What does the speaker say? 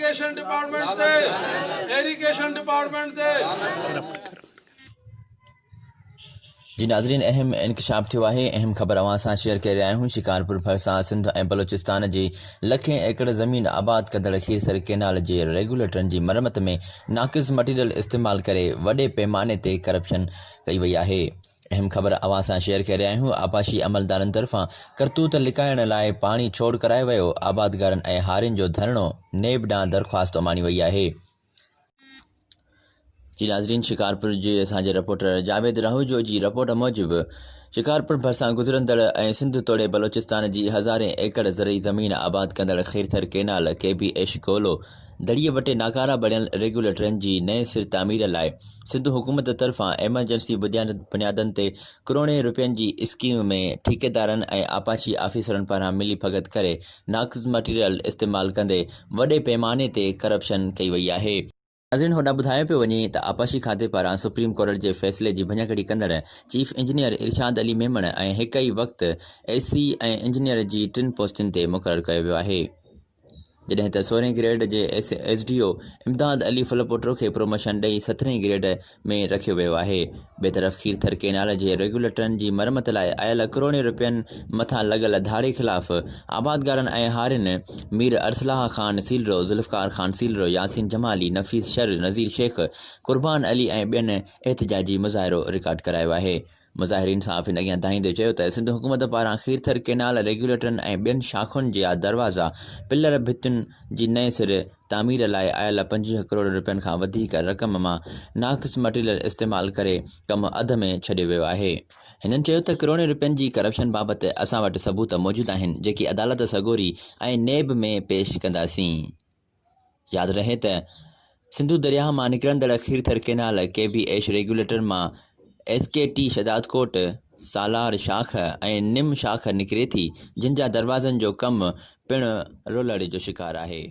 Irrigation department ते जी नाज़रीन, अहम इंकशाफ थियो आहे। अहम ख़बर अवां सां शेयर करे रहिया आहियूं। शकारपुर ڀرسان सिंध ऐं बलूचिस्तान जी लखें एकड़ ज़मीन आबाद कंदड़ खीरथर क़ैनाल जे रेगुलेटरनि जी मरमत में नाक़िस मटीरियल इस्तेमाल करे वॾे पैमाने ते करप्शन कई वई आहे। अहम ख़बर अवां सां शेयर करे रहिया आहियूं। आपाशी अमलदारन तरफ़ां क़रतोत लिकाइण लाइ पाणी छोड़ करायो वियो। आबादगारनि ऐं हारियुनि जो धरणो नेब ॾांहुं दरख़्वास्त मानी वई आहे। जी नाज़रीन, शिकारपुर जे असांजे रिपोर्टर जावेद राहूजो जी रिपोर्ट मूजिबि शिकारपुर ڀرسان गुज़रंदड़ ऐं सिंध तोड़े बलूचिस्तान जी हज़ारें एकड़ ज़रई ज़मीन आबाद कंदड़ खीरथर क़ैनाल KBH गोलो दड़ीअ वटे नाकारा बणियल रेगुलेटरनि जी नए सिर तामीर लाइ सिंध हुकूमत तरफ़ां एमरजेंसी बुनियादनि ते करोड़े रुपयनि जी स्कीम में ठेकेदारनि ऐं आपाशी ऑफिसरनि पारां मिली भगत करे नाक़िस मटीरियल इस्तेमाल कंदे वॾे पैमाने ते करप्शन कई वई आहे। नाज़रीन, होॾां ॿुधायो पियो वञे त आपाशी खाते पारां सुप्रीम कोर्ट जे फ़ैसिले जी भञकड़ी कंदड़ चीफ इंजीनियर इरशाद अली मेमण ऐं हिक ई वक़्तु AC ऐं इंजीनियर जी 3 पोस्टुनि ते मुक़ररु कयो वियो आहे। जॾहिं त 16 ग्रेड जे SDO इमदाद अली फुलपोट्रो खे प्रोमोशन ॾेई 17 ग्रेड में रखियो वियो आहे। ॿिए तरफ़ खीरथर क़ैनाल जे रेगुलेटरनि जी मरमत लाइ आयल करोड़े रुपयनि मथां लॻल धारे ख़िलाफ़ आबादगारनि ऐं हारियुनि मीर अरसलाह ख़ान सीलरो, ज़ुल्फ़कार ख़ान सीलरो, यासीन जमाली, नफ़ीस शर, नज़ीर शेख, कुर्बान अली ऐं ॿियनि एहतजाजी मुज़ाहिरो रिकॉर्ड करायो आहे। मुज़ाहिरीन साफ़िन अॻियां धाईंदे चयो त सिंध हुकूमत पारां खीरथर क़ैनाल रेगुलेटरनि ऐं ॿियनि शाख़ुनि जा दरवाज़ा पिलर भितियुनि जी नए सिर तामीर लाइ आयल 25 करोड़ रुपयनि खां वधीक रक़म मां नाक़िस मटीरियल इस्तेमाल करे कमु अध में छॾियो वियो आहे। हिननि चयो त करोड़े रुपयनि जी करप्शन बाबति असां वटि सबूत मौजूदु आहिनि, जेकी अदालत सगोरी ऐं नेब में पेश कंदासीं। यादि रहे त सिंधु दरिया मां निकिरंदड़ खीरथर क़ैनाल KBH रेगुलेटर मां SKT शदादकोट, सालार शाख ऐं निम शाख निकिरे थी, जिन जा दरवाज़नि जो कमु पिणु रोलड़े जो शिकार आहे।